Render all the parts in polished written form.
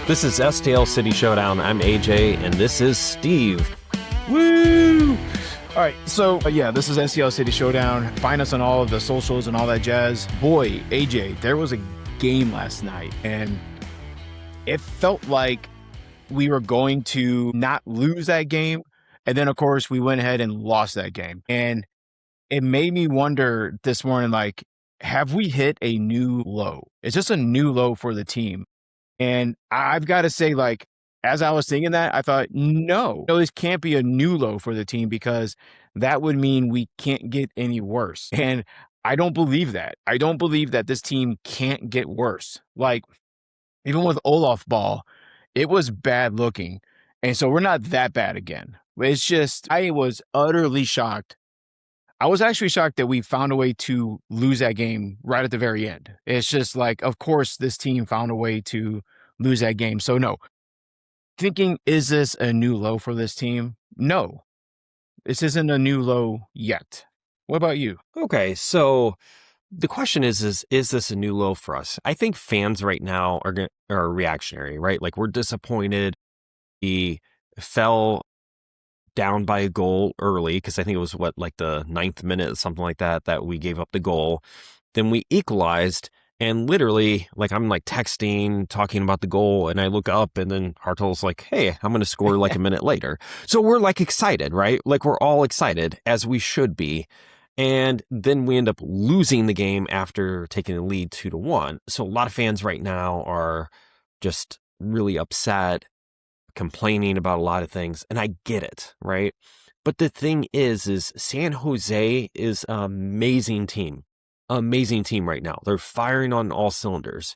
This is STL City Showdown. I'm AJ, and this is Steve. Woo! All right, so this is STL City Showdown. Find us on all of the socials and all that jazz. Boy, AJ, there was a game last night, and it felt like we were going to not lose that game. And then, of course, we went ahead and lost that game. And it made me wonder this morning, like, have we hit a new low? It's just a new low for the team. And I've got to say, like, as I was thinking that, I thought, no, this can't be a new low for the team because that would mean we can't get any worse. And I don't believe that. I don't believe that this team can't get worse. Like, even with Olaf ball, it was bad looking. And so we're not that bad again. It's just, I was utterly shocked. I was actually shocked that we found a way to lose that game right at the very end. It's just like, of course, this team found a way to lose that game. So no, thinking, is this a new low for this team? No, this isn't a new low yet. What about you? Okay, so the question is this a new low for us? I think fans right now are reactionary, right? Like, we're disappointed. We fell down by a goal early because I think it was like the 9th minute, something like that we gave up the goal. Then we equalized, and literally, like, I'm like texting, talking about the goal, and I look up, and then Hartle's like, hey, I'm going to score like a minute later. So we're like excited, right? Like, we're all excited, as we should be. And then we end up losing the game after taking the lead 2-1. So a lot of fans right now are just really upset, complaining about a lot of things, and I get it, right? But the thing is San Jose is an amazing team right now. They're firing on all cylinders.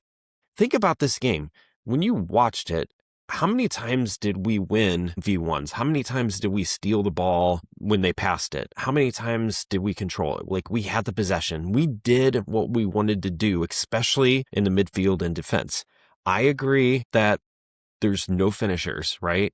Think about this game. When you watched it, how many times did we win V1s? How many times did we steal the ball when they passed it? How many times did we control it? Like, we had the possession. We did what we wanted to do, especially in the midfield and defense. I agree that there's no finishers, right?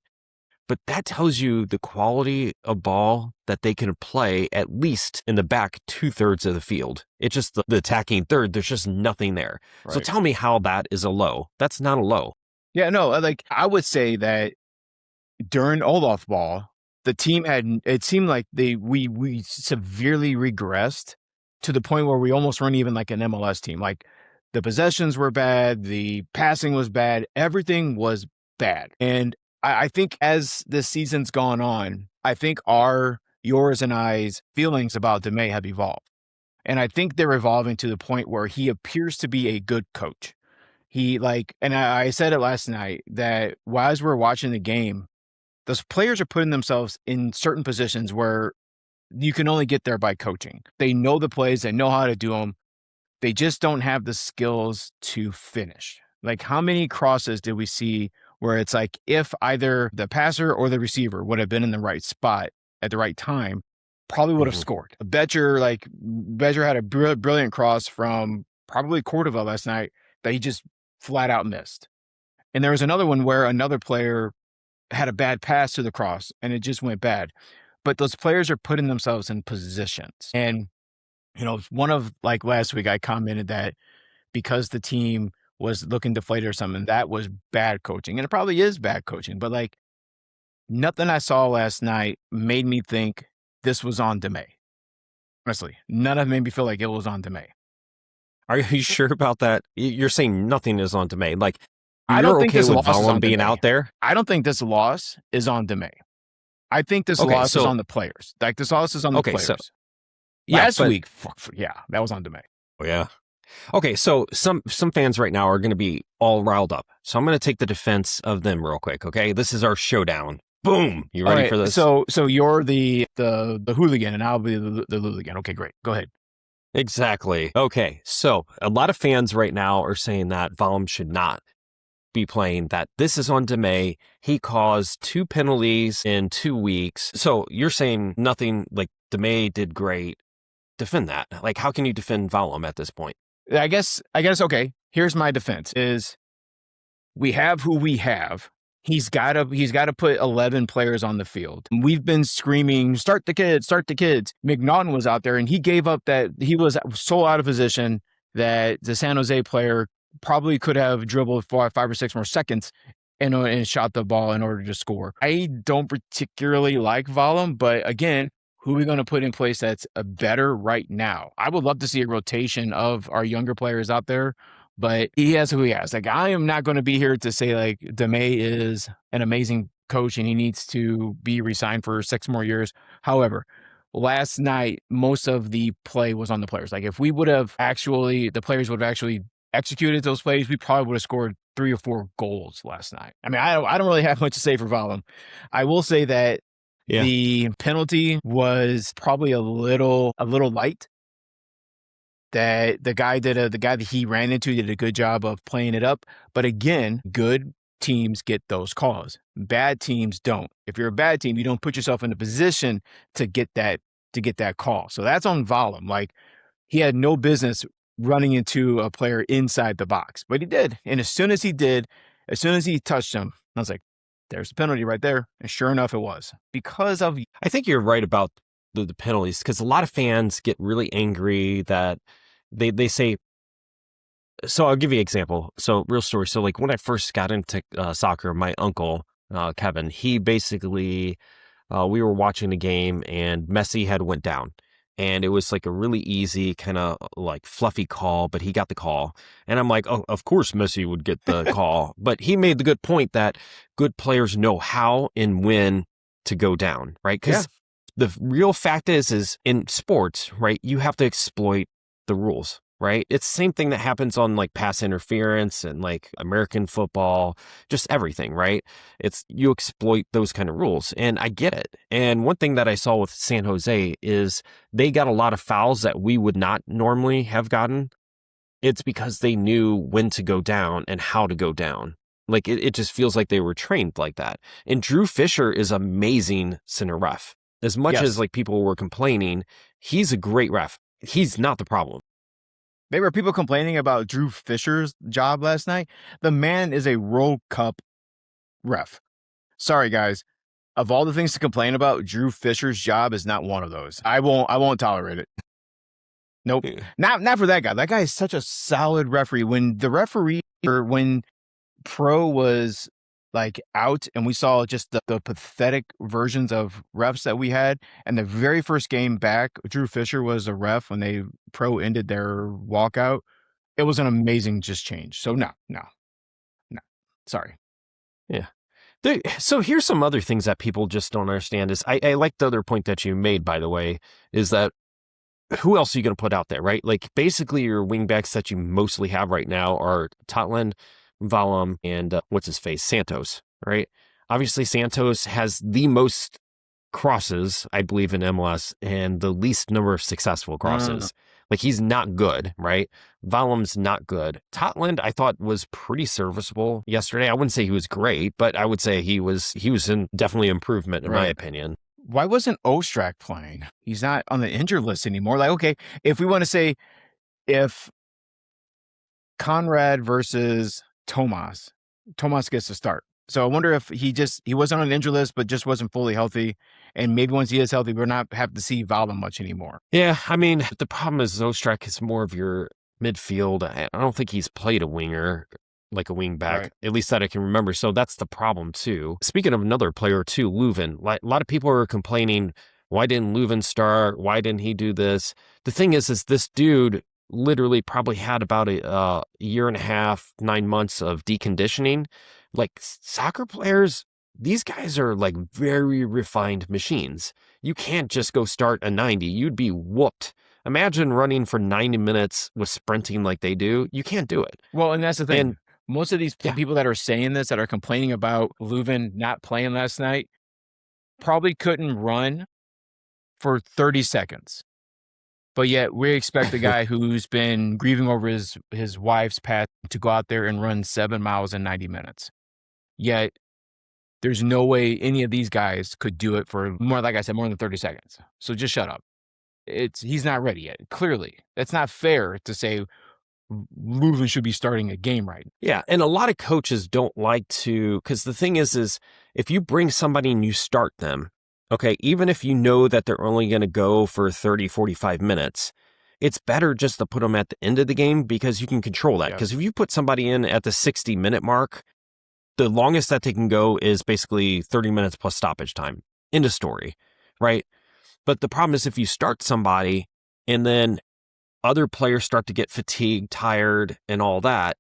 But that tells you the quality of ball that they can play, at least in the back 2/3 of the field. It's just the attacking third. There's just nothing there. Right. So tell me how that is a low. That's not a low. Yeah, no, like, I would say that during Olaf ball, the team it seemed like we severely regressed to the point where we almost weren't even like an MLS team. Like, the possessions were bad, the passing was bad, everything was bad. And I think as the season's gone on, I think yours and I's feelings about DeMay have evolved. And I think they're evolving to the point where he appears to be a good coach. And I said it last night that as we're watching the game, those players are putting themselves in certain positions where you can only get there by coaching. They know the plays, they know how to do them. They just don't have the skills to finish. Like, how many crosses did we see where it's like, if either the passer or the receiver would have been in the right spot at the right time, probably would have scored. Becher had a brilliant cross from probably Cordova last night that he just flat out missed. And there was another one where another player had a bad pass to the cross and it just went bad. But those players are putting themselves in positions. And, like last week, I commented that because the team was looking deflated or something, that was bad coaching. And it probably is bad coaching. But, like, nothing I saw last night made me think this was on DeMay. Honestly, none of it made me feel like it was on DeMay. Are you sure about that? You're saying nothing is on DeMay. Like, I don't think this with loss is on being DeMay. Out there? I don't think this loss is on DeMay. I think this loss is on the players. Like, this loss is on the players. Last week, that was on DeMay. Oh, yeah. Okay, so some fans right now are going to be all riled up. So I'm going to take the defense of them real quick, okay? This is our showdown. Boom! You ready for this? So you're the hooligan, and I'll be the hooligan. Okay, great. Go ahead. Exactly. Okay, so a lot of fans right now are saying that Valm should not be playing, that this is on DeMay. He caused 2 penalties in 2 weeks. So you're saying nothing, like, DeMay did great. Defend that. Like, how can you defend Valm at this point? I guess, okay, here's my defense is we have who we have. He's got to put 11 players on the field. We've been screaming, start the kids, start the kids. McNaughton was out there and he gave up that he was so out of position that the San Jose player probably could have dribbled 5 or 6 more seconds and shot the ball in order to score. I don't particularly like Vollum, but again, who are we going to put in place that's a better right now? I would love to see a rotation of our younger players out there, but he has who he has. Like, I am not going to be here to say like DeMay is an amazing coach and he needs to be re-signed for 6 more years. However, last night, most of the play was on the players. Like, if we would have actually, the players would have actually executed those plays, we probably would have scored 3 or 4 goals last night. I mean, I don't really have much to say for Vollum. I will say that Yeah. the penalty was probably a little light. That the guy that he ran into did a good job of playing it up. But again, good teams get those calls. Bad teams don't. If you're a bad team, you don't put yourself in a position to get that call. So that's on Vollum. Like, he had no business running into a player inside the box, but he did. And as soon as he touched him, I was like, there's a penalty right there. And sure enough, it was because of. I think you're right about the penalties, because a lot of fans get really angry that they say. So I'll give you an example. So, real story. So, like, when I first got into soccer, my uncle, Kevin, he basically, we were watching the game and Messi had went down. And it was like a really easy kind of like fluffy call, but he got the call. And I'm like, oh, of course Messi would get the call. But he made the good point that good players know how and when to go down, right? Because the real fact is in sports, right, you have to exploit the rules, right? It's the same thing that happens on like pass interference and like American football, just everything, right? It's you exploit those kind of rules, and I get it. And one thing that I saw with San Jose is they got a lot of fouls that we would not normally have gotten. It's because they knew when to go down and how to go down. Like it just feels like they were trained like that. And Drew Fisher is amazing center ref. As much as like people were complaining, he's a great ref. He's not the problem. There were people complaining about Drew Fisher's job last night. The man is a World Cup ref. Sorry, guys. Of all the things to complain about, Drew Fisher's job is not one of those. I won't tolerate it. Nope. Not for that guy. That guy is such a solid referee. When the referee or when Pro was like out and we saw just the pathetic versions of refs that we had, and the very first game back, Drew Fisher was a ref when they Pro ended their walkout. It was an amazing just change. So no. Sorry. Yeah. So here's some other things that people just don't understand is I like the other point that you made, by the way, is that who else are you going to put out there, right? Like basically your wingbacks that you mostly have right now are Totland, Vollum, and what's his face, Santos, right? Obviously, Santos has the most crosses, I believe, in MLS and the least number of successful crosses. Like he's not good, right? Vollum's not good. Totland, I thought, was pretty serviceable yesterday. I wouldn't say he was great, but I would say he was in definitely improvement in my opinion. Why wasn't Ostrak playing? He's not on the injured list anymore. Like, okay, if we want to say if Conrad versus Tomas gets to start. So I wonder if he wasn't on an injury list, but just wasn't fully healthy. And maybe once he is healthy, we're not have to see Vollum much anymore. Yeah, I mean, the problem is Ostrak is more of your midfield. I don't think he's played a winger, like a wing back, at least that I can remember. So that's the problem too. Speaking of another player too, Leuven. A lot of people are complaining, why didn't Leuven start? Why didn't he do this? The thing is this dude literally probably had about a year and a half, 9 months of deconditioning. Like soccer players, these guys are like very refined machines. You can't just go start a 90. You'd be whooped. Imagine running for 90 minutes with sprinting like they do. You can't do it. Well, and that's the thing. And most of these people that are saying this, that are complaining about Leuven not playing last night, probably couldn't run for 30 seconds. But yet we expect a guy who's been grieving over his wife's passing to go out there and run 7 miles in 90 minutes. Yet there's no way any of these guys could do it for more, like I said, more than 30 seconds. So just shut up. He's not ready yet. Clearly, that's not fair to say Leuven should be starting a game right. Yeah, and a lot of coaches don't like to, because the thing is if you bring somebody and you start them, okay, even if you know that they're only going to go for 30, 45 minutes, it's better just to put them at the end of the game because you can control that. Because if you put somebody in at the 60-minute mark, the longest that they can go is basically 30 minutes plus stoppage time. End of story, right? But the problem is if you start somebody and then other players start to get fatigued, tired, and all that,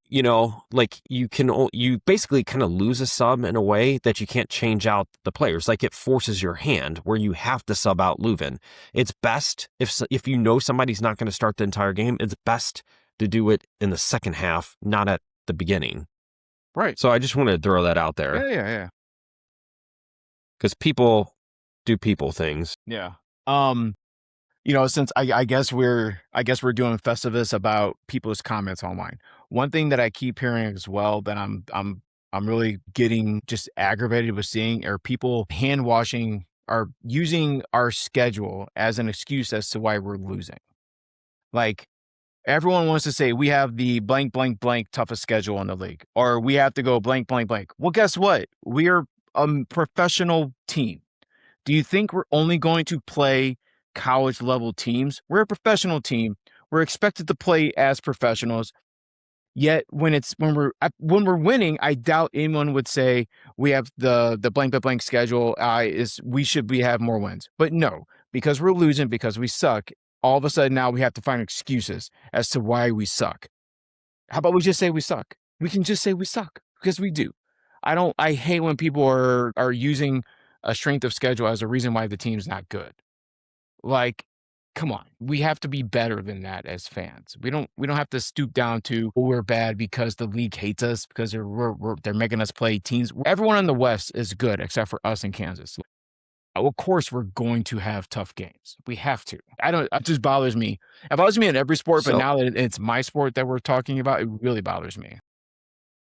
like you basically kind of lose a sub in a way that you can't change out the players. Like it forces your hand where you have to sub out Leuven. It's best if you know somebody's not going to start the entire game, it's best to do it in the second half, not at the beginning. Right. So I just wanted to throw that out there. Yeah. Because people do people things. Yeah. Since I guess we're doing Festivus about people's comments online. One thing that I keep hearing as well that I'm really getting just aggravated with seeing are people hand washing are using our schedule as an excuse as to why we're losing. Like everyone wants to say we have the blank blank blank toughest schedule in the league, or we have to go blank blank blank. Well, guess what? We are a professional team. Do you think we're only going to play college level teams? We're a professional team. We're expected to play as professionals. Yet when we're winning, I doubt anyone would say we have the blank blank blank schedule we have more wins. But no, because we're losing, because we suck, all of a sudden now we have to find excuses as to why we suck. How about we just say we suck? We can just say we suck because we do. I hate when people are using a strength of schedule as a reason why the team's not good. Like, come on, we have to be better than that as fans. We don't have to stoop down to we're bad because the league hates us because they're making us play teams. Everyone in the West is good except for us in Kansas. Of course, we're going to have tough games. We have to. It just bothers me. It bothers me in every sport, but now that it's my sport that we're talking about, it really bothers me.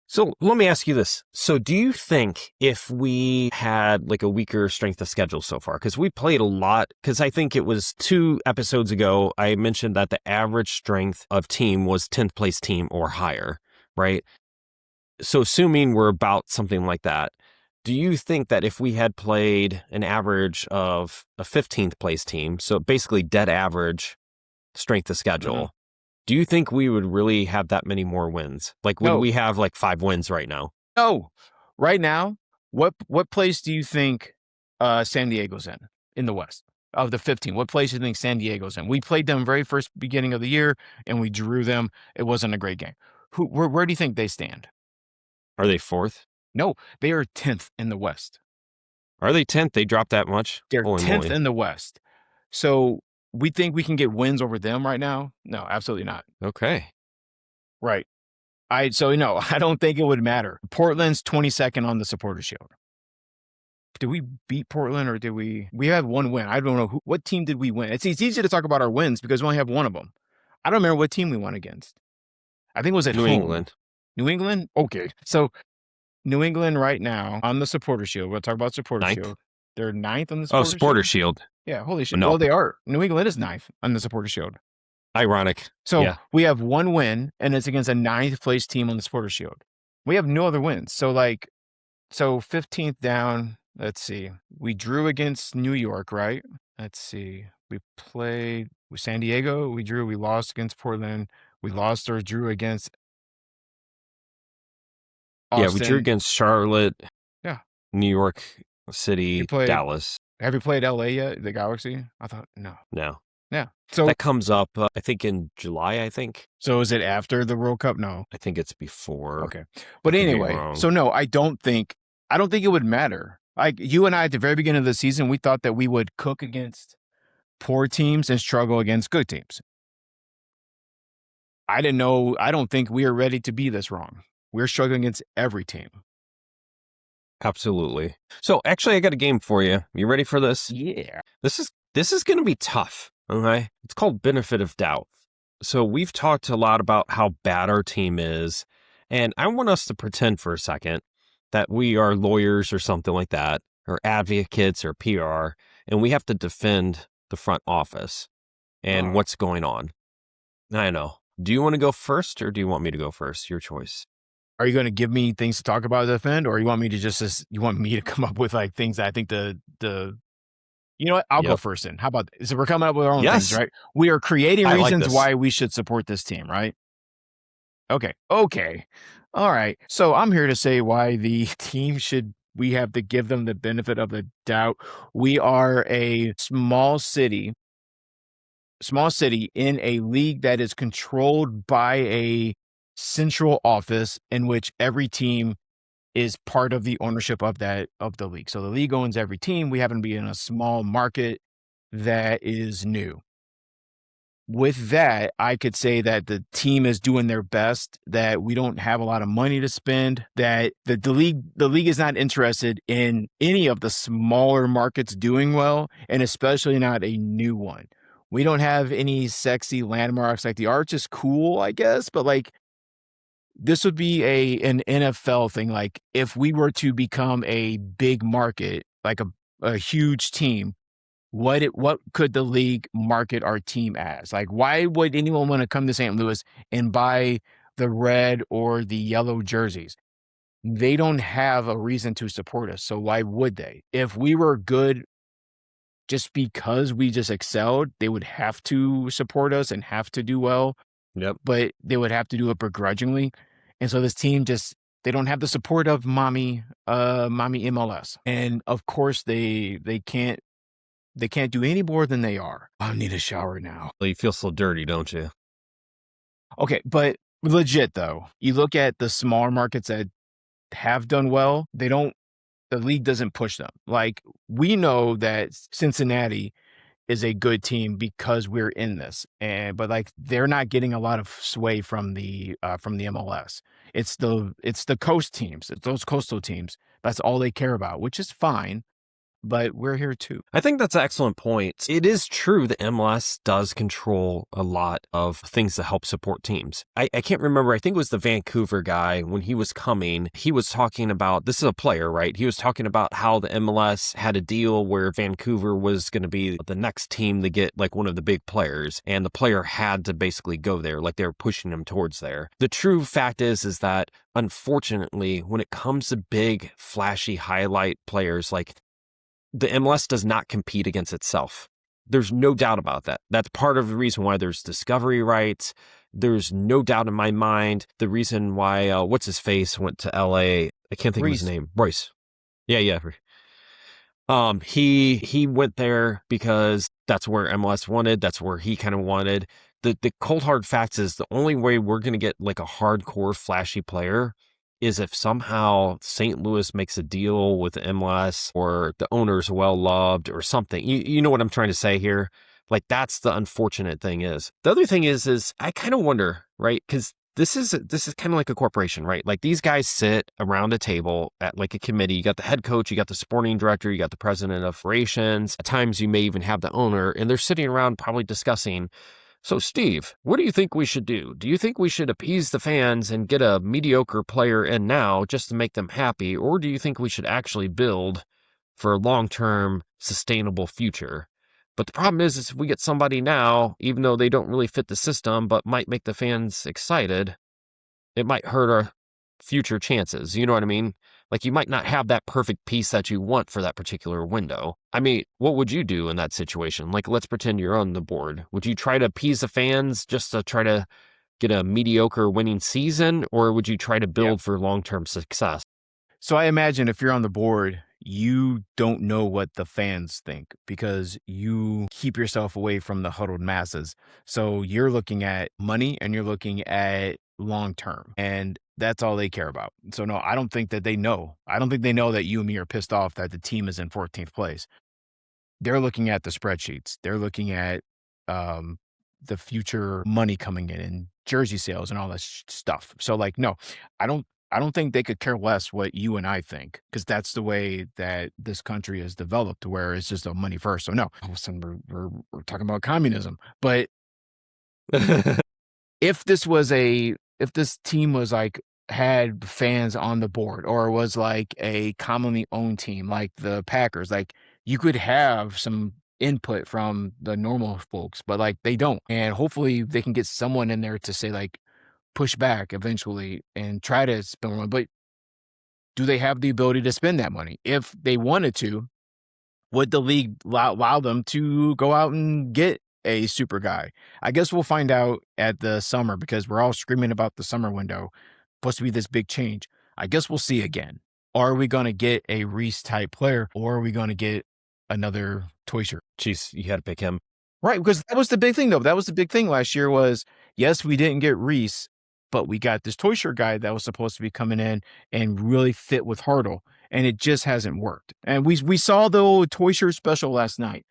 So let me ask you this. So do you think if we had like a weaker strength of schedule so far, because we played a lot, because I think it was 2 episodes ago, I mentioned that the average strength of team was 10th place team or higher, right? So assuming we're about something like that, do you think that if we had played an average of a 15th place team, so basically dead average strength of schedule, do you think we would really have that many more wins? Like, would we have like 5 wins right now? No. Right now, what place do you think San Diego's in the West? Of the 15, what place do you think San Diego's in? We played them very first beginning of the year, and we drew them. It wasn't a great game. Where do you think they stand? Are they 4th? No, they are 10th in the West. Are they 10th? They dropped that much? They're 10th in the West. So we think we can get wins over them right now? No, absolutely not. Okay. Right. I don't think it would matter. Portland's 22nd on the Supporter Shield. Did we beat Portland or did we have one win? I don't know what team did we win. It's easy to talk about our wins because we only have one of them. I don't remember what team we won against. I think it was at New home. England. New England? Okay. So New England right now on the Supporter Shield. We'll talk about Supporter Shield. They're 9th on the Supporter Shield. Yeah, holy shit. No. Well, they are. New England is 9th on the Supporter Shield. Ironic. So we have one win, and it's against a 9th place team on the Supporter Shield. We have no other wins. So 15th down. Let's see. We drew against New York, right? Let's see. We played with San Diego. We drew. We lost against Portland. We lost or drew against Austin. Yeah, we drew against Charlotte. Yeah. New York City, Dallas. Have you played LA yet? The Galaxy? I thought no. No. Yeah. So that comes up, I think in July, I think. So is it after the World Cup? No. I think it's before. Okay. But anyway, so no, I don't think it would matter. Like you and I at the very beginning of the season, we thought that we would cook against poor teams and struggle against good teams. I don't think we are ready to be this wrong. We're struggling against every team. Absolutely. So actually, I got a game for you. You ready for this? Yeah. This is going to be tough. Okay. It's called benefit of doubt. So we've talked a lot about how bad our team is. And I want us to pretend for a second that we are lawyers or something like that, or advocates or PR, and we have to defend the front office and what's going on. I know. Do you want to go first or do you want me to go first? Your choice. Are you going to give me things to talk about to defend, or you want me to come up with like things that I think you know what? I'll go first then. How about that? So we're coming up with our own things, right? We are creating reasons why we should support this team, right? Okay. All right. So I'm here to say why the team should we have to give them the benefit of the doubt. We are a small city in a league that is controlled by a central office in which every team is part of the ownership of the league. So the league owns every team. We happen to be in a small market that is new. With that, I could say that the team is doing their best, that we don't have a lot of money to spend, that the league is not interested in any of the smaller markets doing well, and especially not a new one. We don't have any sexy landmarks. Like the arch is cool, I guess, but like this would be an NFL thing. Like if we were to become a big market, like a huge team, what could the league market our team as? Like, why would anyone want to come to St. Louis and buy the red or the yellow jerseys? They don't have a reason to support us. So why would they? If we were good just because we just excelled, they would have to support us and have to do well, Yep. but they would have to do it begrudgingly. And so this team just they don't have the support of mommy MLS. And of course they can't do any more than they are. I need a shower now. Well, you feel so dirty, don't you? Okay, but legit though, you look at the smaller markets that have done well, the league doesn't push them. Like we know that Cincinnati is a good team because we're in this. And but like they're not getting a lot of sway from the MLS. It's the coast teams, it's those coastal teams. That's all they care about, which is fine, but we're here too. I think that's an excellent point. It is true that MLS does control a lot of things that help support teams. I can't remember. I think it was the Vancouver guy when he was coming. He was talking about, this is a player, right? He was talking about how the MLS had a deal where Vancouver was going to be the next team to get like one of the big players. And the player had to basically go there. Like they were pushing him towards there. The true fact is that unfortunately, when it comes to big, flashy highlight players, like the MLS does not compete against itself. There's no doubt about that. That's part of the reason why there's discovery rights. There's no doubt in my mind the reason why, what's his face went to LA. I can't think of his Reese, name. Royce. Yeah. He went there because that's where MLS wanted. That's where he kind of wanted. The cold hard facts is the only way we're going to get like a hardcore flashy player is if somehow St. Louis makes a deal with the MLS or the owner's well loved or something. You know what I'm trying to say here? Like that's the unfortunate thing is. The other thing is I kind of wonder, right? Because this is kind of like a corporation, right? Like these guys sit around a table at like a committee. You got the head coach, you got the sporting director, you got the president of operations. At times you may even have the owner, and they're sitting around probably discussing, so, Steve, what do you think we should do? Do you think we should appease the fans and get a mediocre player in now just to make them happy? Or do you think we should actually build for a long-term sustainable future? But the problem is if we get somebody now, even though they don't really fit the system, but might make the fans excited, it might hurt our future chances. You know what I mean? Like you might not have that perfect piece that you want for that particular window. I mean, what would you do in that situation? Like, let's pretend you're on the board. Would you try to appease the fans just to try to get a mediocre winning season, or would you try to yeah. build for long-term success? So I imagine if you're on the board, you don't know what the fans think because you keep yourself away from the huddled masses. So you're looking at money and you're looking at long term, and that's all they care about. So no, I don't think that they know. I don't think they know that you and me are pissed off that the team is in 14th place. They're looking at the spreadsheets. They're looking at um, the future money coming in and jersey sales and all that stuff. So like, no, I don't. I don't think they could care less what you and I think because that's the way that this country is developed, where it's just a money first. So no, all of a sudden we're talking about communism. But if this team was like had fans on the board or was like a commonly owned team like the Packers, like you could have some input from the normal folks, but like they don't. And hopefully they can get someone in there to say like push back eventually and try to spend more. But do they have the ability to spend that money? If they wanted to, would the league allow them to go out and get a super guy? I guess we'll find out at the summer because we're all screaming about the summer window. supposed to be this big change. I guess we'll see again. Are we going to get a Reese type player, or are we going to get another toy shirt? Jeez, you had to pick him. Right, because that was the big thing, though. That was the big thing last year was, yes, we didn't get Reese, but we got this toy shirt guy that was supposed to be coming in and really fit with Hartle, and it just hasn't worked. And we saw the old toy shirt special last night.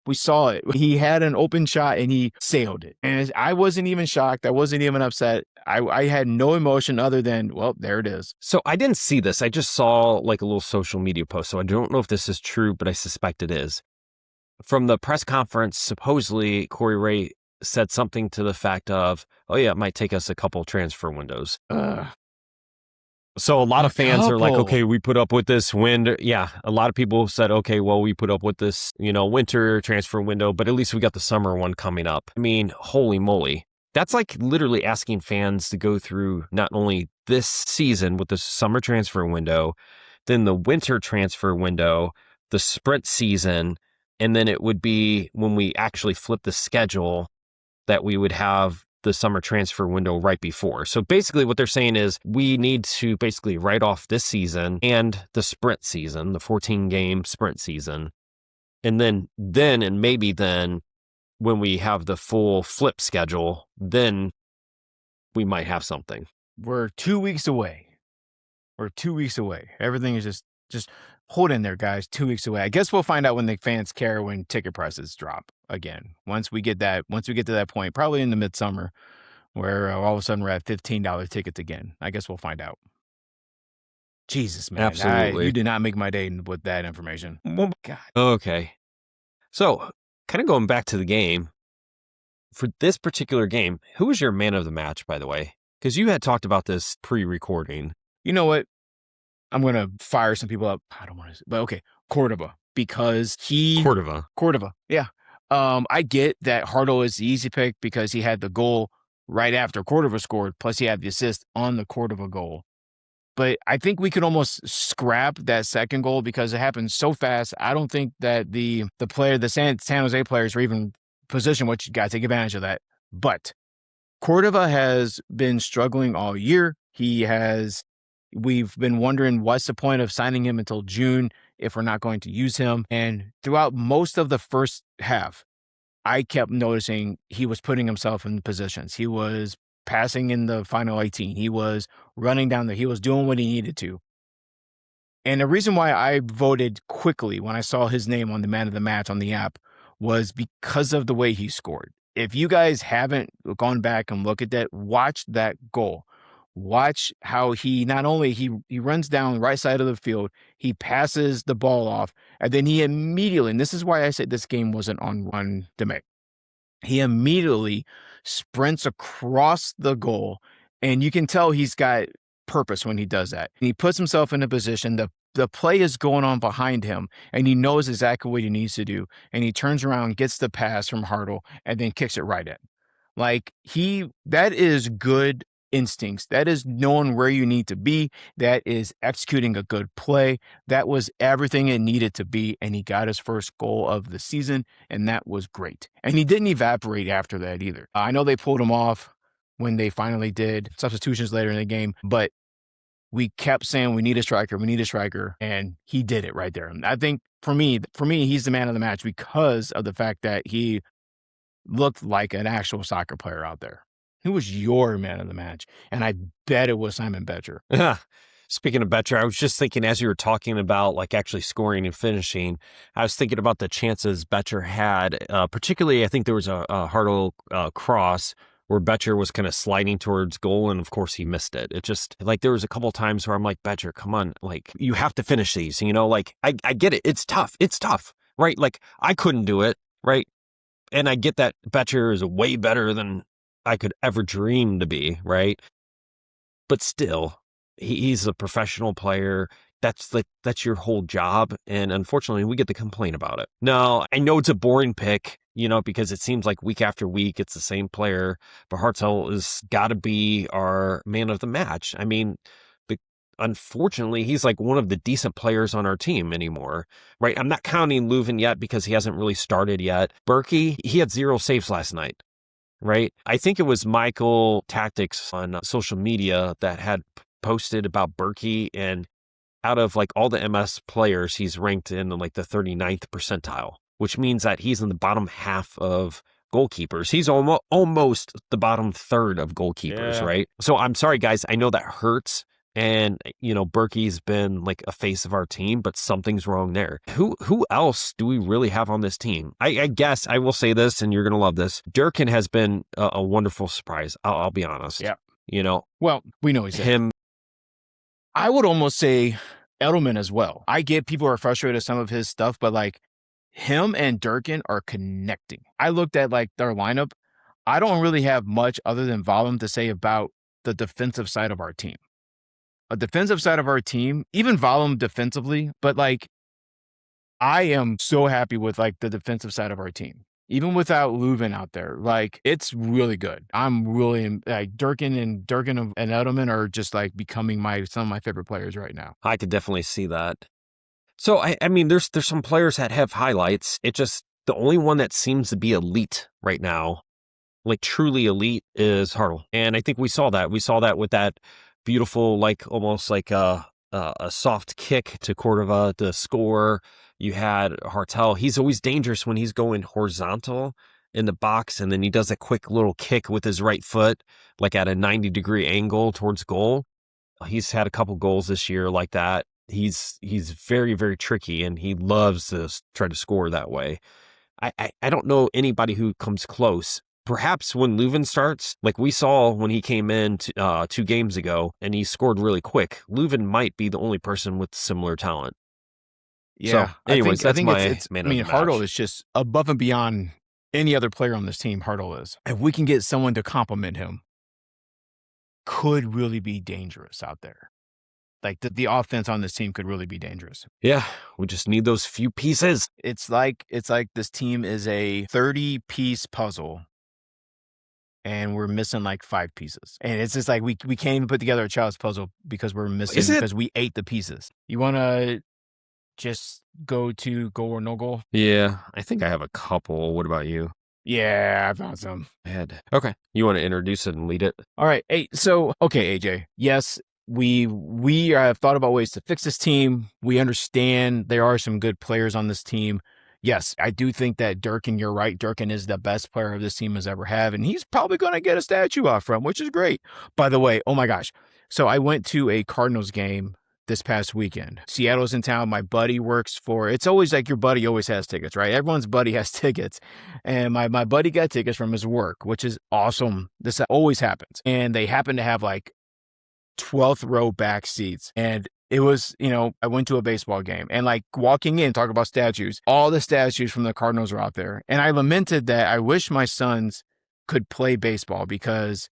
We saw it. He had an open shot and he sailed it. And I wasn't even shocked. I wasn't even upset. I had no emotion other than, well, there it is. So I didn't see this. I just saw like a little social media post. So I don't know if this is true, but I suspect it is. From the press conference, supposedly Corey Ray said something to the fact of, oh yeah, it might take us a couple transfer windows. So a lot of fans are like, okay, we put up with this wind. Yeah, a lot of people said, okay, well, we put up with this, winter transfer window, but at least we got the summer one coming up. I mean, holy moly. That's like literally asking fans to go through not only this season with the summer transfer window, then the winter transfer window, the sprint season, and then it would be when we actually flip the schedule that we would have the summer transfer window right before. So basically what they're saying is we need to basically write off this season and the sprint season, the 14-game sprint season. And then and maybe then when we have the full flip schedule, then we might have something. We're 2 weeks away. Everything is just hold in there, guys. 2 weeks away. I guess we'll find out when the fans care when ticket prices drop again. Once we get to that point, probably in the midsummer, where all of a sudden we're at $15 tickets again. I guess we'll find out. Jesus, man. Absolutely. You did not make my day with that information. Oh, God. Okay. So, kind of going back to the game, for this particular game, who was your man of the match, by the way? Because you had talked about this pre-recording. You know what? I'm going to fire some people up. I don't want to, but okay. Cordova, because Cordova. Yeah. I get that Hartle is the easy pick because he had the goal right after Cordova scored, plus he had the assist on the Cordova goal. But I think we could almost scrap that second goal because it happened so fast. I don't think that the San Jose players are even positioned, which you got to take advantage of that. But Cordova has been struggling all year. We've been wondering what's the point of signing him until June if we're not going to use him. And throughout most of the first half, I kept noticing he was putting himself in positions. He was passing in the final 18. He was running down there. He was doing what he needed to. And the reason why I voted quickly when I saw his name on the man of the match on the app was because of the way he scored. If you guys haven't gone back and looked at that, watch that goal. Watch how he not only he runs down the right side of the field, he passes the ball off, and then he immediately, and this is why I said this game wasn't on demand. He immediately sprints across the goal, and you can tell he's got purpose when he does that. And he puts himself in a position, the play is going on behind him, and he knows exactly what he needs to do, and he turns around, gets the pass from Hartle, and then kicks it right in. Like, that is good instincts. That is knowing where you need to be. That is executing a good play. That was everything it needed to be, and he got his first goal of the season, and that was great. And he didn't evaporate after that either. I know they pulled him off when they finally did substitutions later in the game, but we kept saying we need a striker, and he did it right there. And I think for me, he's the man of the match because of the fact that he looked like an actual soccer player out there. Who was your man of the match? And I bet it was Simon Betcher. Speaking of Betcher, I was just thinking as you were talking about like actually scoring and finishing, I was thinking about the chances Betcher had. Particularly, I think there was a Hartle cross where Betcher was kind of sliding towards goal, and of course he missed it. It just like there was a couple times where I'm like, Betcher, come on, like you have to finish these. Like I get it. It's tough, right? Like I couldn't do it, right? And I get that Betcher is way better than I could ever dream to be, right? But still, he's a professional player. That's your whole job. And unfortunately, we get to complain about it. No, I know it's a boring pick, because it seems like week after week, it's the same player. But Hartzell has got to be our man of the match. I mean, unfortunately, he's like one of the decent players on our team anymore, right? I'm not counting Leuven yet because he hasn't really started yet. Berkey, he had 0 saves last night. right? I think it was Michael Tactics on social media that had posted about Berkey, and out of like all the MS players, he's ranked in like the 39th percentile, which means that he's in the bottom half of goalkeepers. He's almost the bottom third of goalkeepers, Yeah. right? So I'm sorry, guys. I know that hurts. And, Berkey's been like a face of our team, but something's wrong there. Who else do we really have on this team? I guess I will say this, and you're going to love this. Durkin has been a wonderful surprise. I'll be honest. Yeah. You know, Well, we know he's there. him. I would almost say Edelman as well. I get people are frustrated with some of his stuff, but like him and Durkin are connecting. I looked at like their lineup. I don't really have much other than volume to say about the defensive side of our team. A defensive side of our team, even volume defensively, but like I am so happy with like the defensive side of our team. Even without Leuven out there, like it's really good. I'm really like Durkin and Edelman are just like becoming some of my favorite players right now. I could definitely see that. So I mean, there's some players that have highlights. It just the only one that seems to be elite right now, like truly elite, is Hartle. And I think we saw that. We saw that with that beautiful, like almost like a soft kick to Cordova to score. You had Hartel. He's always dangerous when he's going horizontal in the box, and then he does a quick little kick with his right foot, like at a 90-degree angle towards goal. He's had a couple goals this year like that. He's very, very tricky, and he loves to try to score that way. I don't know anybody who comes close. Perhaps when Leuven starts, like we saw when he came in 2 games ago, and he scored really quick, Leuven might be the only person with similar talent. Yeah. So, anyways, I think that's it's my man I of mean, the Hartle match. is just above and beyond any other player on this team. Hartle is. If we can get someone to compliment him, could really be dangerous out there. Like the offense on this team could really be dangerous. Yeah, we just need those few pieces. It's like this team is a 30-piece puzzle and we're missing like 5 pieces. And it's just like we can't even put together a child's puzzle because we're missing Is it? because we ate the pieces. You want to just go to goal or no goal? Yeah, I think I have a couple. What about you? Yeah, I found some. Okay. You want to introduce it and lead it? All right. Hey, so okay, AJ. Yes, we have thought about ways to fix this team. We understand there are some good players on this team. Yes, I do think that Durkin, you're right. Durkin is the best player of this team has ever had, and he's probably going to get a statue off from, which is great. By the way, oh my gosh. So I went to a Cardinals game this past weekend. Seattle's in town. My buddy works for, it's always like your buddy always has tickets, right? Everyone's buddy has tickets. And my buddy got tickets from his work, which is awesome. This always happens. And they happen to have like 12th row back seats. And it was, I went to a baseball game and like walking in, talk about statues, all the statues from the Cardinals are out there. And I lamented that I wish my sons could play baseball because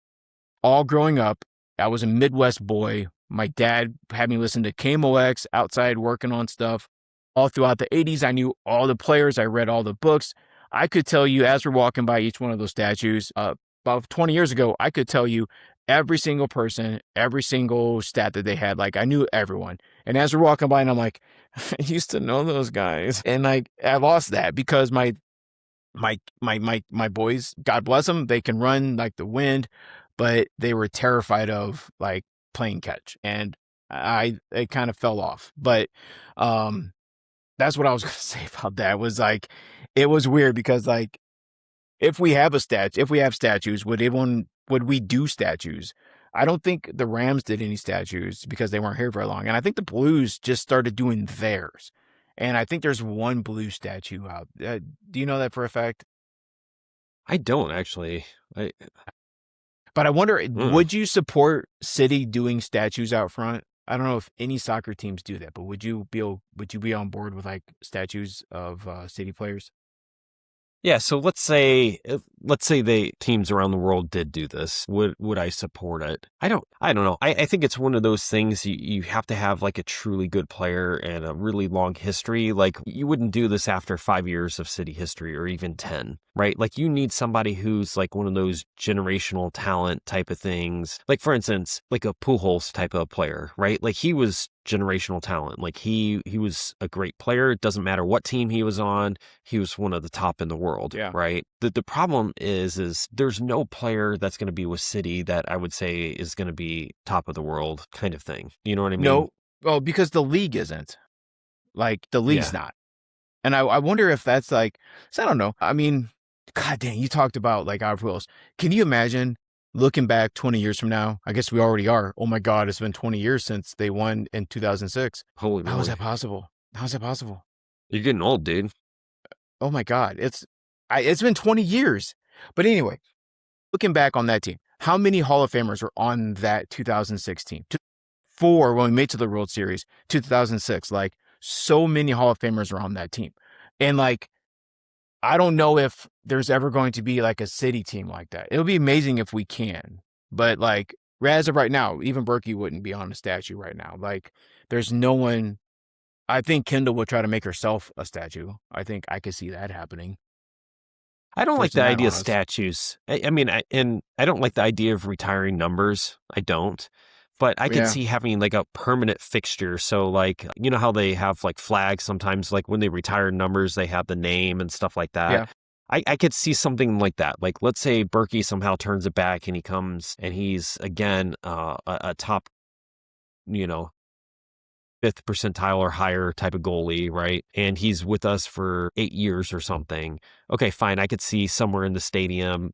all growing up, I was a Midwest boy. My dad had me listen to KMOX outside working on stuff. All throughout the 80s, I knew all the players. I read all the books. I could tell you as we're walking by each one of those statues, about 20 years ago, I could tell you every single person, every single stat that they had. Like I knew everyone. And as we're walking by and I'm like, I used to know those guys. And like, I lost that because my boys, God bless them, they can run like the wind, but they were terrified of like playing catch. And it kind of fell off. But that's what I was going to say about that. Was like, it was weird because like, if we have statues, would we do statues? I don't think the Rams did any statues because they weren't here very long. And I think the Blues just started doing theirs. And I think there's one blue statue out. Do you know that for a fact? I don't actually. But I wonder, would you support City doing statues out front? I don't know if any soccer teams do that, but would you be on board with like statues of City players? Yeah, so let's say the teams around the world did do this. Would I support it? I don't know. I think it's one of those things you have to have like a truly good player and a really long history. Like you wouldn't do this after 5 years of City history or even 10, right? Like you need somebody who's like one of those generational talent type of things. Like for instance, like a Pujols type of player, right? Like he was generational talent. Like he was a great player. It doesn't matter what team he was on. He was one of the top in the world, Yeah. right? The problem is there's no player that's going to be with City that I would say is going to be top of the world kind of thing. You know what I mean? No, well, because the league isn't. Like, the league's Yeah. not. And I wonder if that's like, so I don't know. I mean, God dang, you talked about like our rules. Can you imagine looking back 20 years from now? I guess we already are. Oh my God, it's been 20 years since they won in 2006. Holy How is moly. that possible? How is that possible? You're getting old, dude. Oh my God, it's been 20 years. But anyway, looking back on that team, how many Hall of Famers were on that 2006 team? Four when we made to the World Series, 2006. Like, so many Hall of Famers were on that team. And like, I don't know if there's ever going to be like a City team like that. It would be amazing if we can. But like, as of right now, even Berkey wouldn't be on a statue right now. Like, there's no one. I think Kendall would try to make herself a statue. I think I could see that happening. I don't like Forcing the that idea on of us. statues. I mean, I don't like the idea of retiring numbers. I don't. But I could Yeah. see having like a permanent fixture. So like, you know how they have like flags sometimes, like when they retire numbers, they have the name and stuff like that. Yeah. I could see something like that. Like, let's say Berkey somehow turns it back and he comes and he's again a top, you know, fifth percentile or higher type of goalie, right? And he's with us for 8 years or something. Okay, fine. I could see somewhere in the stadium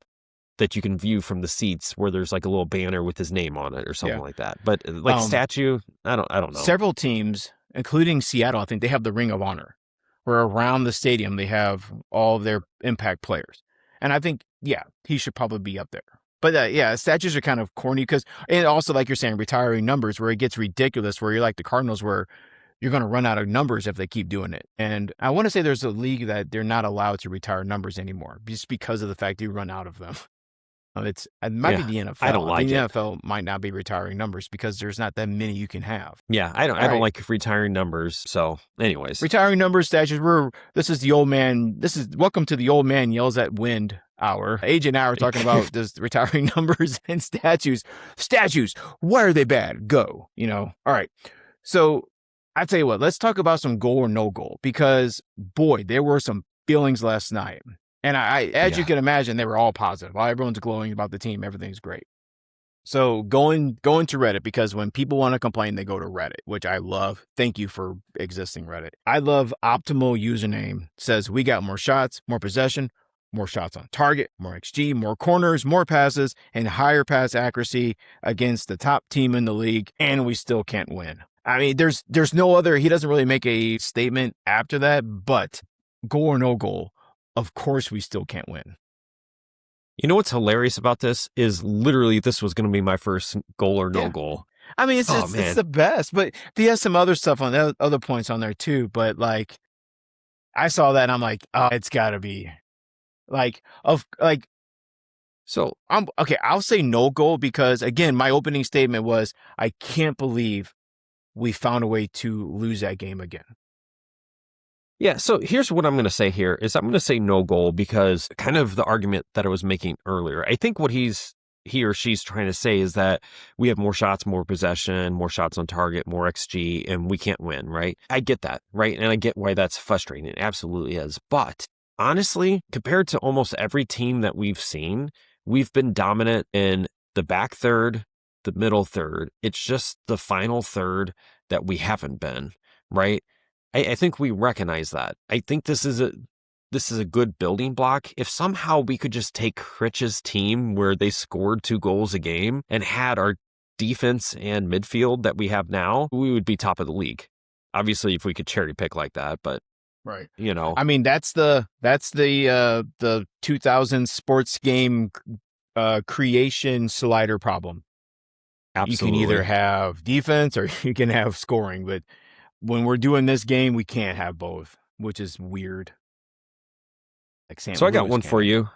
that you can view from the seats where there's like a little banner with his name on it or something Yeah. like that. But like statue, I don't know. Several teams, including Seattle, I think they have the Ring of Honor, where around the stadium they have all of their impact players. And I think, yeah, he should probably be up there. But yeah, statues are kind of corny because, and also like you're saying, retiring numbers where it gets ridiculous, where you're like the Cardinals, where you're going to run out of numbers if they keep doing it. And I want to say there's a league that they're not allowed to retire numbers anymore just because of the fact you run out of them. It might be Yeah, the I don't NFL. I think like the it. NFL might not be retiring numbers because there's not that many you can have. Yeah, All I don't right. like retiring numbers. So, anyways, Retiring numbers, statues. This is the old man. This is welcome to the old man yells at wind hour. AJ and I are talking about this retiring numbers and statues. Statues. Why are they bad? Go. All right. So I tell you what, let's talk about some goal or no goal because boy, there were some feelings last night. And as you yeah. can imagine, they were all positive. Everyone's glowing about the team. Everything's great. So going to Reddit because when people want to complain, they go to Reddit, which I love. Thank you for existing, Reddit. I love optimal username. Says we got more shots, more possession, more shots on target, more XG, more corners, more passes, and higher pass accuracy against the top team in the league, and we still can't win. I mean, there's no other. He doesn't really make a statement after that, but goal or no goal, of course we still can't win. You know what's hilarious about this is literally this was going to be my first goal or no Yeah. goal. I mean, it's the best, but he has some other stuff on other points on there too. But like, I saw that and I'm like, oh, it's got to be So I'm okay. I'll say no goal because again, my opening statement was I can't believe we found a way to lose that game again. yeah, so here's what I'm going to say here is I'm going to say no goal because kind of the argument that I was making earlier. I think what he or she's trying to say is that we have more shots, more possession, more shots on target, more XG, and we can't win, right? I get that, right? And I get why that's frustrating. It absolutely is. But honestly, compared to almost every team that we've seen, we've been dominant in the back third, the middle third. It's just the final third that we haven't been, right? I think we recognize that. I think this is a good building block. If somehow we could just take Critch's team where they scored 2 goals a game and had our defense and midfield that we have now, we would be top of the league. Obviously, if we could cherry pick like that, but right. I mean, that's the 2000 sports game creation slider problem. absolutely. You can either have defense or you can have scoring, but when we're doing this game, we can't have both, which is weird. Like St. So I got Louis one can. for you.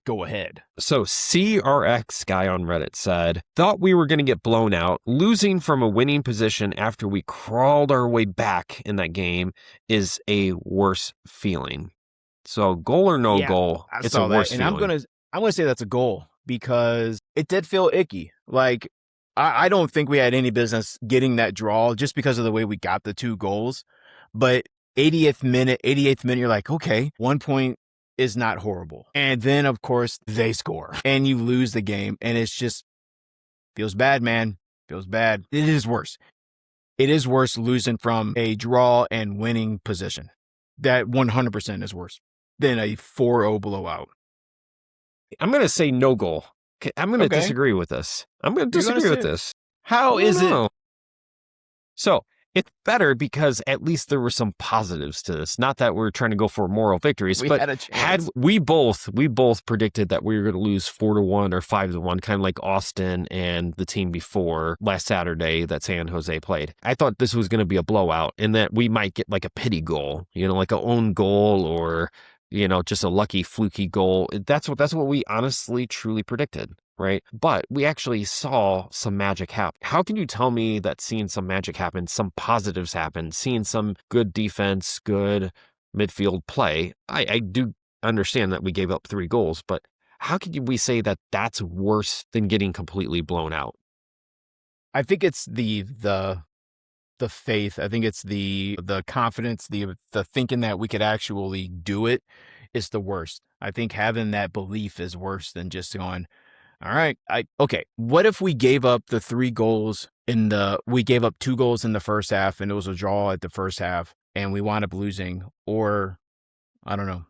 Go ahead. So CRX guy on Reddit said, thought we were going to get blown out. Losing from a winning position after we crawled our way back in that game is a worse feeling. So goal or no goal, it's a worse feeling. And I'm gonna say that's a goal because it did feel icky. Like I don't think we had any business getting that draw just because of the way we got the 2 goals. But 88th minute, you're like, okay, 1 point is not horrible. And then, of course, they score and you lose the game. And it's just feels bad, man. Feels bad. It is worse. It is worse losing from a draw and winning position. That 100% is worse than a 4-0 blowout. I'm going to say no goal. I'm going to Okay. disagree with this. I'm going to You're gonna disagree with say- this. How is it? So it's better because at least there were some positives to this. Not that we're trying to go for moral victories, We but had a chance. we both predicted that we were going to lose 4-1 or 5-1, kind of like Austin and the team before last Saturday that San Jose played. I thought this was going to be a blowout and that we might get like a pity goal, like a own goal or just a lucky fluky goal. That's what we honestly truly predicted. Right. But we actually saw some magic happen. How can you tell me that seeing some magic happen, some positives happen, seeing some good defense, good midfield play? I do understand that we gave up 3 goals, but how could we say that that's worse than getting completely blown out? I think it's the faith. I think it's the confidence, the thinking that we could actually do it is the worst. I think having that belief is worse than just going, all right, okay. What if we gave up the 3 goals we gave up 2 goals in the first half and it was a draw at the first half and we wound up losing, or I don't know,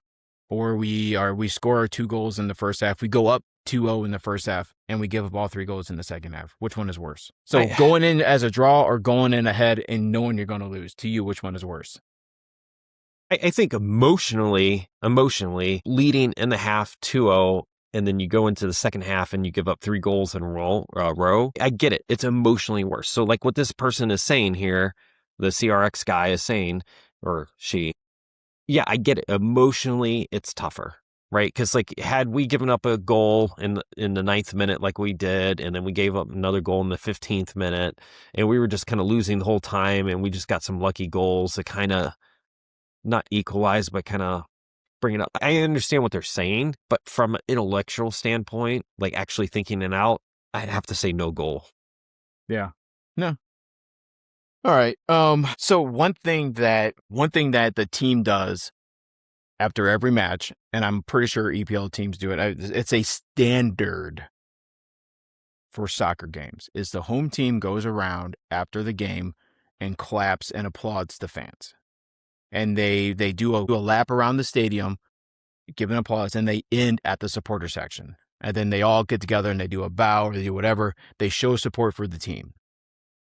or we score 2 goals in the first half. We go up 2-0 in the first half and we give up all 3 goals in the second half. Which one is worse? So going in as a draw or going in ahead and knowing you're going to lose, to you, which one is worse? I think emotionally, leading in the half 2-0, and then you go into the second half and you give up 3 goals in a row. I get it. It's emotionally worse. So like what this person is saying here, the CRX guy is saying, or she, yeah, I get it. Emotionally, it's tougher, right? Because like had we given up a goal in the 9th minute like we did, and then we gave up another goal in the 15th minute, and we were just kind of losing the whole time, and we just got some lucky goals to kind of not equalize, but kind of bring it up. I understand what they're saying, but from an intellectual standpoint, like actually thinking it out, I'd have to say no goal. Yeah. No. All right. So one thing that the team does after every match, and I'm pretty sure EPL teams do it, it's a standard for soccer games, is the home team goes around after the game and claps and applauds the fans. And they do a lap around the stadium, give an applause, and they end at the supporter section. And then they all get together and they do a bow or they do whatever. They show support for the team.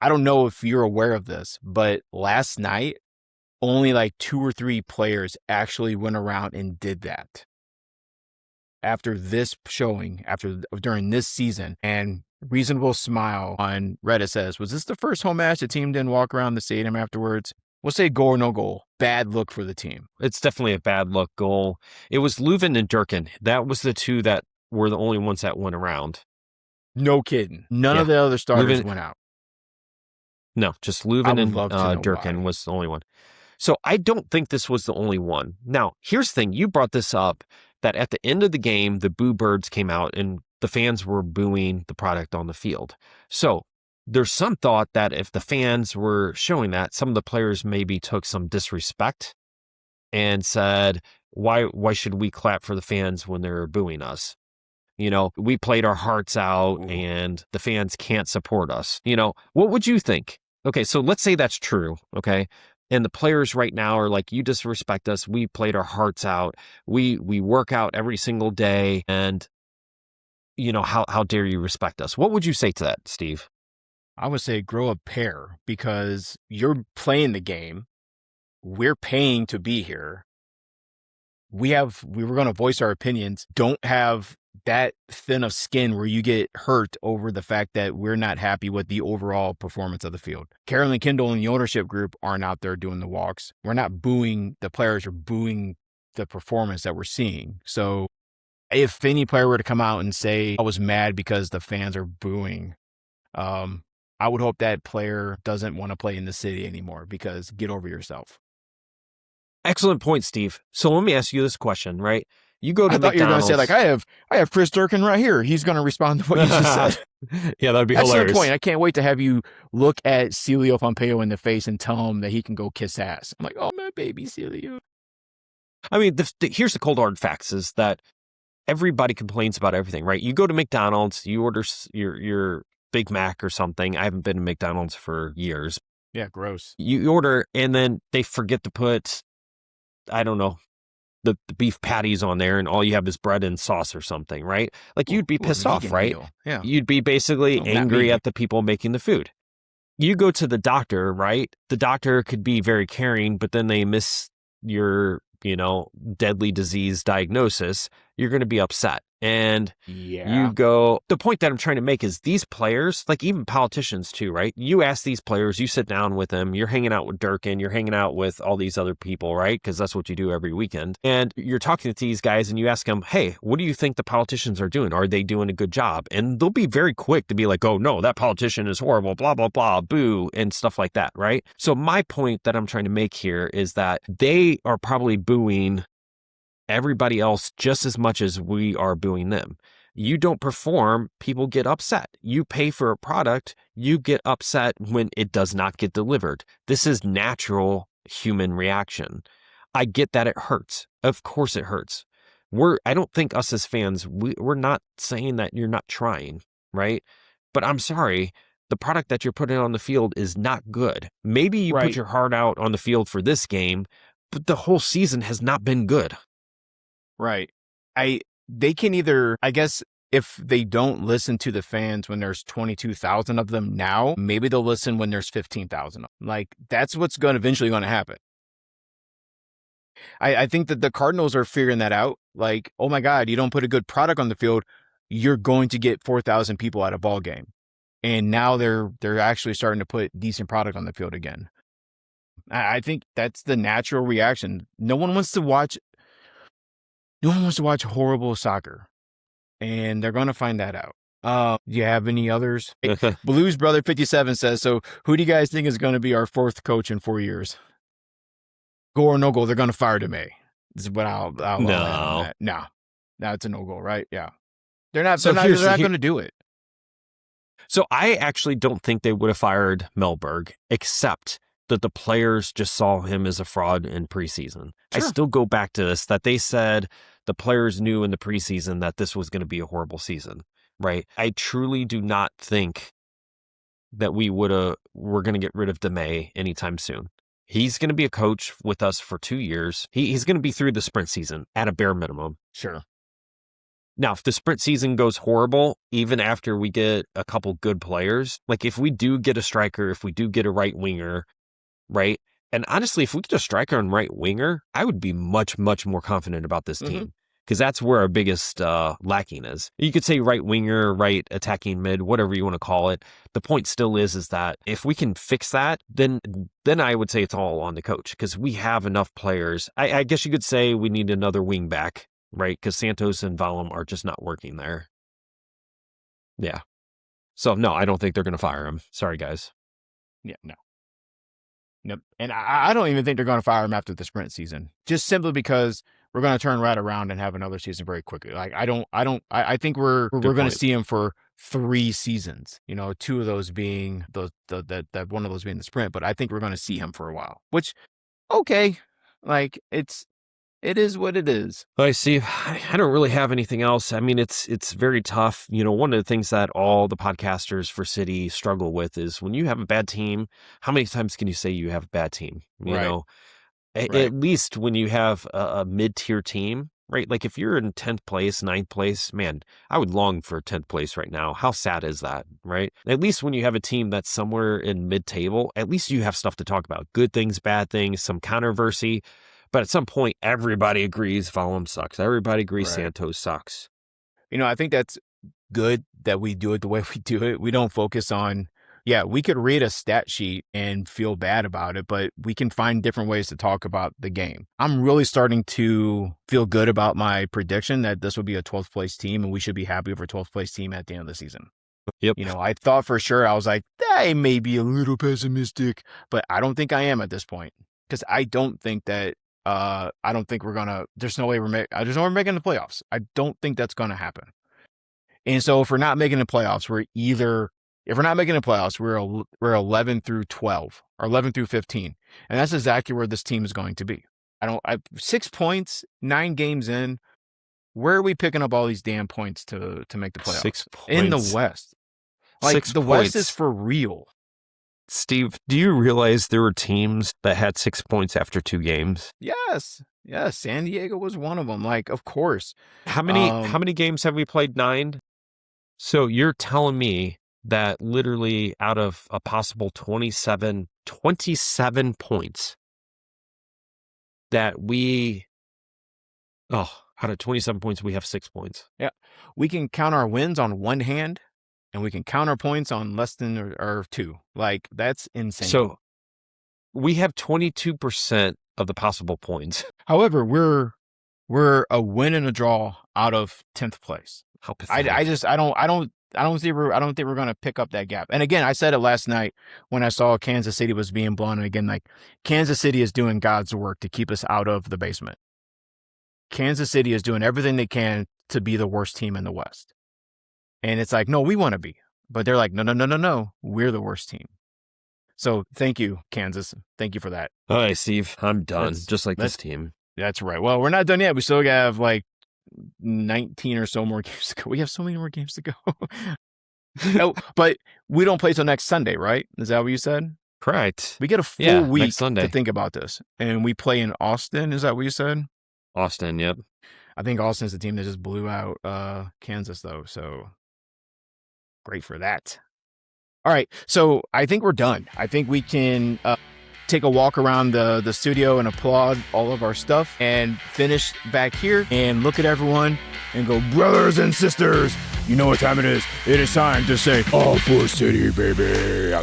I don't know if you're aware of this, but last night, only like 2 or 3 players actually went around and did that. After this showing, during this season, and Reasonable Smile on Reddit says, was this the first home match the team didn't walk around the stadium afterwards? We'll say goal or no goal. Bad look for the team. It's definitely a bad look goal. It was Leuven and Durkin. That was the 2 that were the only ones that went around. No kidding. None of the other starters went out. No, just Leuven and Durkin was the only one. So I don't think this was the only one. Now, here's the thing. You brought this up, that at the end of the game, the boo birds came out and the fans were booing the product on the field. So there's some thought that if the fans were showing that, some of the players maybe took some disrespect and said, why should we clap for the fans when they're booing us? We played our hearts out and the fans can't support us. What would you think? Okay, so let's say that's true, okay? And the players right now are like, you disrespect us. We played our hearts out. We work out every single day. And, how dare you respect us? What would you say to that, Steve? I would say grow a pair, because you're playing the game. We're paying to be here. We were going to voice our opinions. Don't have that thin of skin where you get hurt over the fact that we're not happy with the overall performance of the field. Carolyn Kindle and the ownership group aren't out there doing the walks. We're not booing the players, or booing the performance that we're seeing. So if any player were to come out and say, I was mad because the fans are booing, I would hope that player doesn't want to play in the city anymore, because get over yourself. Excellent point, Steve. So let me ask you this question, right? You go I to thought you were going to say, McDonald's. like, I have Chris Durkin right here. He's going to respond to what you just said. Yeah, that'd be That's hilarious. the point. I can't wait to have you look at Celio Pompeo in the face and tell him that he can go kiss ass. I'm like, oh, my baby Celio. I mean, here's the cold hard facts is that everybody complains about everything, right? You go to McDonald's, you order your Big Mac or something. I haven't been to McDonald's for years. Yeah, gross. You order, and then they forget to put, I don't know, the beef patties on there, and all you have is bread and sauce or something, right? Like, you'd be pissed off, right? Meal. Yeah. You'd be basically angry at the people making the food. You go to the doctor, right? The doctor could be very caring, but then they miss your, deadly disease diagnosis. You're going to be upset. And yeah. The point that I'm trying to make is these players, like even politicians too, right? You ask these players, you sit down with them, you're hanging out with Durkin, you're hanging out with all these other people, right? Because that's what you do every weekend. And you're talking to these guys and you ask them, hey, what do you think the politicians are doing? Are they doing a good job? And they'll be very quick to be like, oh no, that politician is horrible, blah, blah, blah, boo, and stuff like that, right? So my point that I'm trying to make here is that they are probably booing everybody else just as much as we are booing them. You don't perform, people get upset. You pay for a product, you get upset when it does not get delivered. This is natural human reaction. I get that it hurts. Of course it hurts. I don't think us as fans, we're not saying that you're not trying, right? But I'm sorry, the product that you're putting on the field is not good. Maybe you put your heart out on the field for this game, but the whole season has not been good. Right. They can either, I guess, if they don't listen to the fans when there's 22,000 of them now, maybe they'll listen when there's 15,000. Like, that's what's eventually going to happen. I think that the Cardinals are figuring that out. Like, oh my God, you don't put a good product on the field, you're going to get 4,000 people at a ball game. And now they're actually starting to put decent product on the field again. I think that's the natural reaction. No one wants to watch horrible soccer, and they're going to find that out. Do you have any others? Blues Brother 57 says, so who do you guys think is going to be our fourth coach in 4 years? Go or no go, they're going to fire DeMay. This is what I'll no. add on that. No, it's a no-go, right? Yeah. They're not going to do it. So I actually don't think they would have fired Melberg, except that the players just saw him as a fraud in preseason. Sure. I still go back to this, that they said the players knew in the preseason that this was going to be a horrible season, right? I truly do not think that we're going to get rid of DeMay anytime soon. He's going to be a coach with us for 2 years. He's going to be through the sprint season at a bare minimum. Sure. Now, if the sprint season goes horrible, even after we get a couple good players, like if we do get a striker, if we do get a right winger, right? And honestly, if we get a striker and right winger, I would be much, much more confident about this team, because that's where our biggest lacking is. You could say right winger, right attacking mid, whatever you want to call it. The point still is that if we can fix that, then I would say it's all on the coach, because we have enough players. I guess you could say we need another wing back, right? Because Santos and Valum are just not working there. Yeah. So, no, I don't think they're going to fire him. Sorry, guys. Yeah, no. Nope. And I don't even think they're going to fire him after the sprint season, just simply because we're going to turn right around and have another season very quickly. Like, I think we're going to see him for 3 seasons, 2 of those being that one of those being the sprint, but I think we're going to see him for a while, which, okay. Like, it is what it is. I see. I don't really have anything else. I mean, it's very tough. One of the things that all the podcasters for City struggle with is when you have a bad team, how many times can you say you have a bad team? You know, at least when you have a mid-tier team, right? Like if you're in 10th place, 9th place, man, I would long for 10th place right now. How sad is that, right? At least when you have a team that's somewhere in mid-table, at least you have stuff to talk about. Good things, bad things, some controversy. But at some point, everybody agrees Valum sucks. Everybody agrees Santos sucks. I think that's good that we do it the way we do it. We don't focus on, we could read a stat sheet and feel bad about it, but we can find different ways to talk about the game. I'm really starting to feel good about my prediction that this will be a 12th place team and we should be happy with our 12th place team at the end of the season. Yep. I thought for sure, I was like, I may be a little pessimistic, but I don't think I am at this point, because I don't think that I don't think there's no way we're making the playoffs. I don't think that's going to happen. And so if we're not making the playoffs, we're 11 through 12 or 11 through 15. And that's exactly where this team is going to be. 6 points, 9 games in. Where are we picking up all these damn points to make the playoffs? 6 points. In the West. Like, the West is for real. Steve, do you realize there were teams that had 6 points after 2 games? Yes. San Diego was one of them. Like, of course. How many games have we played? 9? So you're telling me that literally out of a possible 27 points that out of 27 points, we have 6 points. Yeah. We can count our wins on one hand, and we can count our points on less than or 2. Like, that's insane. So we have 22% of the possible points. However, we're a win and a draw out of 10th place. How pathetic. I don't think we're going to pick up that gap. And again, I said it last night when I saw Kansas City was being blown. And again, like, Kansas City is doing God's work to keep us out of the basement. Kansas City is doing everything they can to be the worst team in the West. And it's like, no, we want to be. But they're like, no. We're the worst team. So thank you, Kansas. Thank you for that. All right, Steve, I'm done. Just like this team. That's right. Well, we're not done yet. We still have like 19 or so more games to go. We have so many more games to go. No, but we don't play till next Sunday, right? Is that what you said? Correct. We get a full week next Sunday to think about this. And we play in Austin. Is that what you said? Austin, yep. I think Austin's the team that just blew out Kansas, though. So great for that. All right. So I think we're done. I think we can take a walk around the studio and applaud all of our stuff and finish back here and look at everyone and go, brothers and sisters, you know what time it is. It is time to say, all for City, baby.